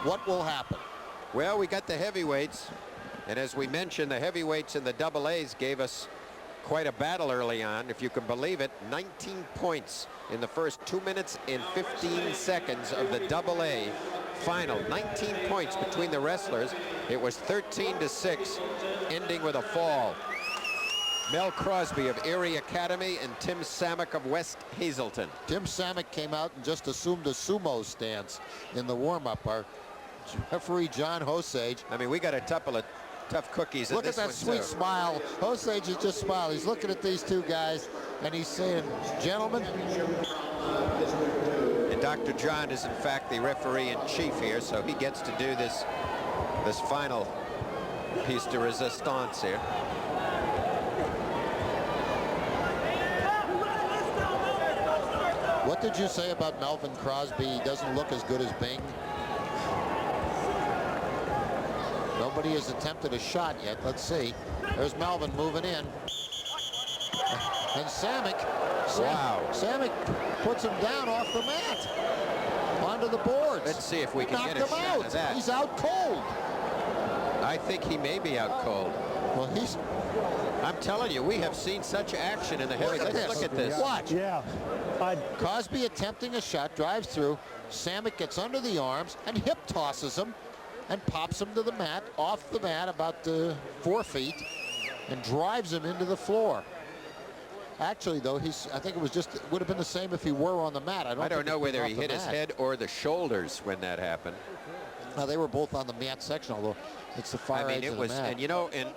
what will happen? Well, we got the heavyweights, and as we mentioned, the heavyweights and the AA's gave us quite a battle early on, if you can believe it. 19 points in the first 2 minutes and 15 seconds of the AA final. 19 points between the wrestlers. It was 13-6, ending with a fall. Mel Crosby of Erie Academy and Tim Samick of West Hazelton. Tim Samick came out and just assumed a sumo stance in the warm-up. Our referee, John Osage. I mean, we got a couple of tough cookies. Look at that sweet smile. Osage is just smiling. He's looking at these two guys, and he's saying, gentlemen. And Dr. John is, in fact, the referee-in-chief here, so he gets to do this final piece de resistance here. What did you say about Melvin Crosby? He doesn't look as good as Bing. Nobody has attempted a shot yet. Let's see. There's Melvin moving in. And Samick puts him down off the mat. Onto the boards. Let's see if we can get a shot of that. He's out cold. I think he may be out cold. Well, I'm telling you, we have seen such action in the heavy. Let's look at this. Watch. Yeah. Crosby attempting a shot, drives through. Samick gets under the arms and hip tosses him and pops him to the mat, off the mat about 4 feet, and drives him into the floor. Actually, though, I think it would have been the same if he were on the mat. I don't know whether he hit his head or the shoulders when that happened. Now, they were both on the mat section, although it's the far edge of the mat. And you know, and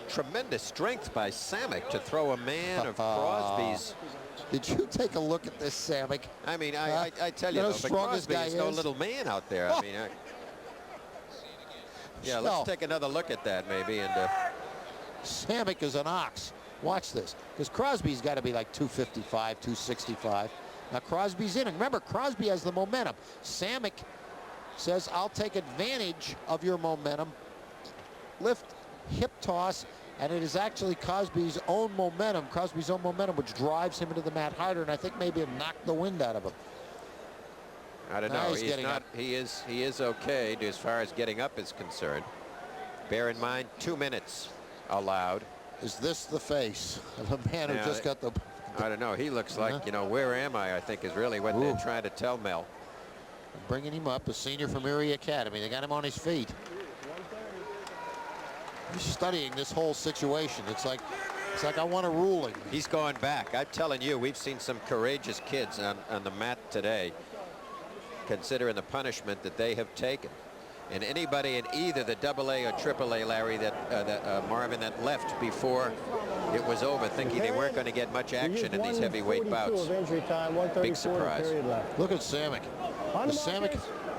tremendous strength by Samick to throw a man of Crosby's. Did you take a look at this, Samick? I mean, I tell you, though, but Crosby is no little man out there. I mean, yeah, let's take another look at that, maybe. And Samick is an ox. Watch this, because Crosby's got to be like 255, 265. Now Crosby's in, and remember, Crosby has the momentum. Samick says, I'll take advantage of your momentum. Lift, hip toss, and it is actually Crosby's own momentum, which drives him into the mat harder, and I think maybe it knocked the wind out of him. I don't know. He's not. He is okay as far as getting up is concerned. Bear in mind, 2 minutes allowed. Is this the face of a man who just got the... I don't know. He looks like, you know, where am I think is really what they're trying to tell Mel. Bringing him up, a senior from Erie Academy. They got him on his feet. He's studying this whole situation. It's like I want a ruling. He's going back. I'm telling you, we've seen some courageous kids on the mat today, considering the punishment that they have taken. And anybody in either the AA or AAA, Larry, Marvin, that left before it was over, thinking they weren't going to get much action in these heavyweight bouts. Big surprise. Look at Samick.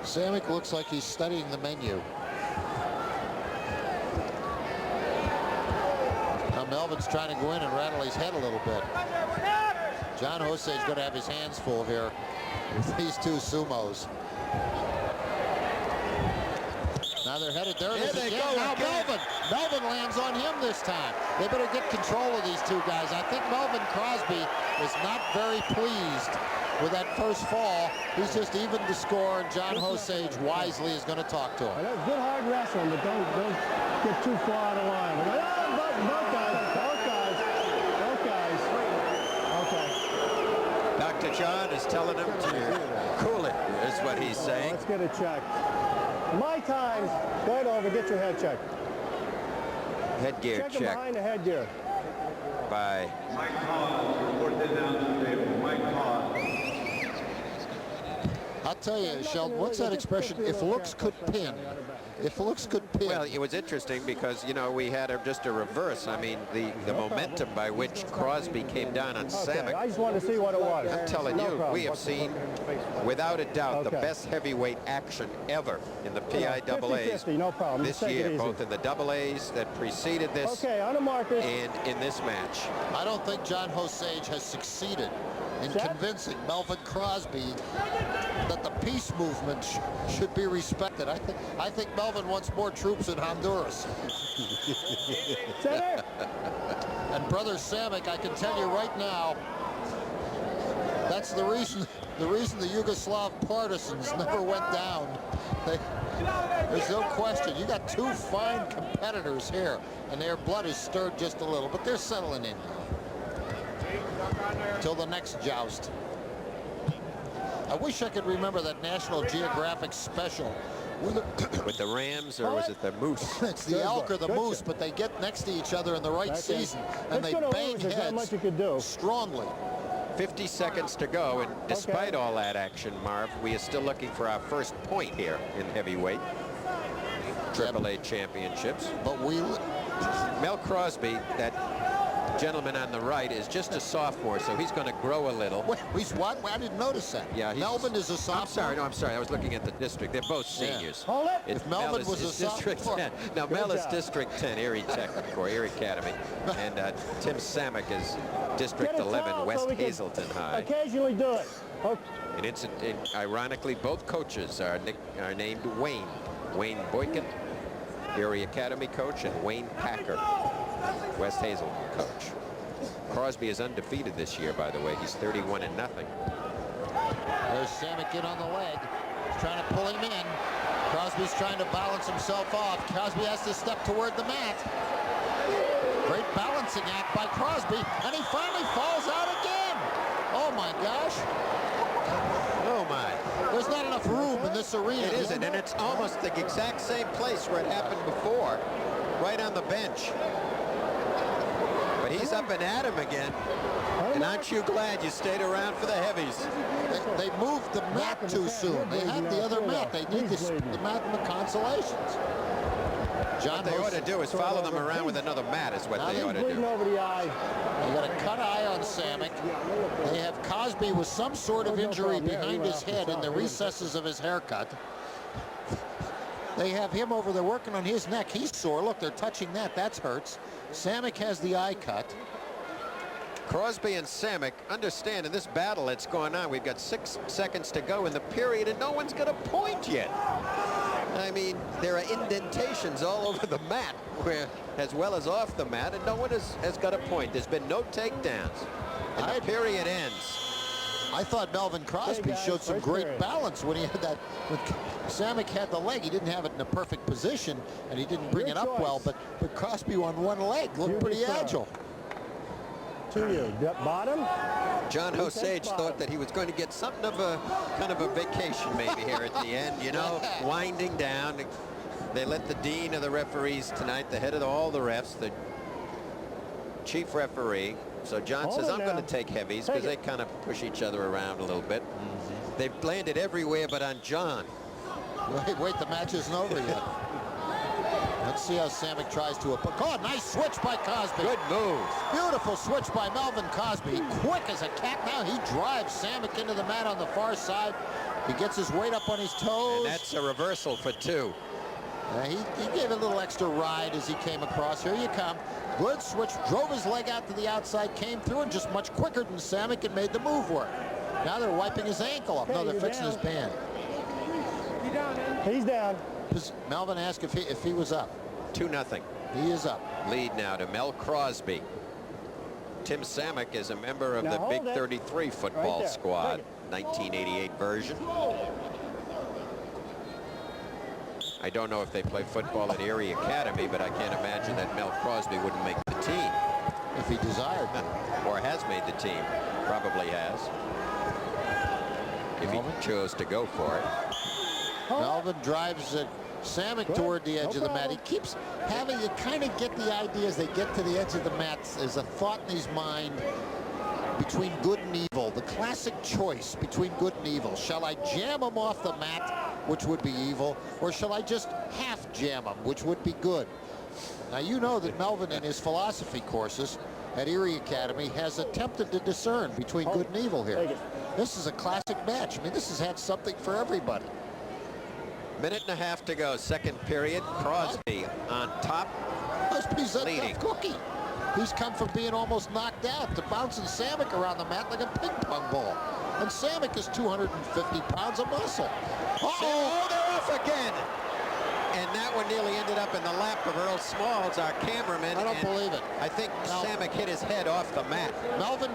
Samick looks like he's studying the menu. Now Melvin's trying to go in and rattle his head a little bit. John Jose's going to have his hands full here with these two sumos. Now they're headed there. There they go. Now Melvin lands on him this time. They better get control of these two guys. I think Melvin Crosby is not very pleased with that first fall. He's just evened the score, and John Osage wisely is going to talk to him. Good hard wrestling, but don't get too far out of line. Both guys. Okay. Dr. John is telling him to cool it, is what he's saying. Let's get it checked. My time's right over. Get your head checked. Headgear check. Check him behind the headgear. By Mike Hall, report that down to the table. Mike Hall. I'll tell you, Sheldon, what's that expression? If looks could pin. If looks could pin. Well, it was interesting because, you know, we had just a reverse. I mean, the momentum by which Crosby came down on Samick. I just wanted to see what it was. I'm telling you, we have seen, without a doubt, the best heavyweight action ever in the PIAAs no problem. this year, both in the AA's that preceded this on the markers. and in this match. I don't think John Osage has succeeded in convincing Melvin Crosby that the peace movement should be respected. I think Melvin wants more troops in Honduras. And brother Samick, I can tell you right now, that That's the reason the Yugoslav partisans never went down. There's no question. You got two fine competitors here, and their blood is stirred just a little, but they're settling in now. Till the next joust. I wish I could remember that National Geographic special. With the Rams, or was it the Moose? It's the elk or the moose, but they get next to each other in the right season, and they bang heads strongly. 50 seconds to go, and despite all that action, Marv, we are still looking for our first point here in heavyweight AAA championships. But Mel Crosby, that gentleman on the right, is just a sophomore, so he's going to grow a little. Wait, he's what? I didn't notice that. Yeah, Melvin is a sophomore. I'm sorry. I was looking at the district. They're both seniors. Hold it. If Melvin was a District sophomore. 10. Now, Mel is District 10, Erie Technical, Erie Academy, and Tim Samek is District 11, West Hazelton High. Occasionally do it. And ironically, both coaches are named Wayne. Wayne Boykin, Erie Academy coach, and Wayne Packer, West Hazelton coach. Crosby is undefeated this year, by the way. He's 31-0. There's Samek in on the leg. He's trying to pull him in. Crosby's trying to balance himself off. Crosby has to step toward the mat. Great balancing act by Crosby, and he finally falls out again. Oh my gosh. Oh my. There's not enough room in this arena. It isn't, and it's almost the exact same place where it happened before, right on the bench. But he's up and at him again. And aren't you glad you stayed around for the heavies? They moved the mat too soon. They had the other mat. They need the mat in the consolations. What they ought to do is follow them around with another mat is what they ought to do. Over the eye. They got a cut eye on Samek. They have Crosby with some sort of injury behind his head in the recesses of his haircut. They have him over there working on his neck. He's sore. Look, they're touching that. That hurts. Samek has the eye cut. Crosby and Samek, understand in this battle that's going on, we've got 6 seconds to go in the period, and no one's got a point yet. I mean, there are indentations all over the mat, where, as well as off the mat, and no one has got a point. There's been no takedowns. And the period ends. I thought Melvin Crosby showed some great balance when he had that. When Samek had the leg, he didn't have it in a perfect position, and he didn't bring it up well, but Crosby on one leg looked pretty agile. To you, bottom. John Osage thought that he was going to get something of a kind of a vacation maybe here at the end, you know, winding down. They let the dean of the referees tonight, the head of all the refs, the chief referee. So John says, I'm going to take heavies because they kind of push each other around a little bit. They've landed everywhere but on John. Wait, the match isn't over yet. Let's see how Samek tries to... Oh, nice switch by Crosby. Good move. Beautiful switch by Melvin Crosby. Quick as a cat now. He drives Samek into the mat on the far side. He gets his weight up on his toes. And that's a reversal for 2. He gave a little extra ride as he came across. Here you come. Good switch. Drove his leg out to the outside. Came through and just much quicker than Samek and made the move work. Now they're wiping his ankle up. No, they're fixing his band. He's down. Melvin asked if he was up. 2-0. He is up. Lead now to Mel Crosby. Tim Samek is a member of the Big 33 football squad, 1988 version. I don't know if they play football at Erie Academy, but I can't imagine that Mel Crosby wouldn't make the team. If he desired. Or has made the team. Probably has. If he chose to go for it. Melvin drives Samek toward the edge of the mat. He keeps having you kind of get the idea as they get to the edge of the mat. There's a thought in his mind between good and evil. The classic choice between good and evil. Shall I jam him off the mat, which would be evil, or shall I just half jam him, which would be good? Now, you know that Melvin in his philosophy courses at Erie Academy has attempted to discern between good and evil here. This is a classic match. I mean, this has had something for everybody. Minute and a half to go, second period. Crosby on top, Crosby's a leading. tough cookie. He's come from being almost knocked out to bouncing Samek around the mat like a ping pong ball. And Samek is 250 pounds of muscle. Oh, they're off again. And that one nearly ended up in the lap of Earl Smalls, our cameraman. I don't believe it. I think Samek hit his head off the mat. Melvin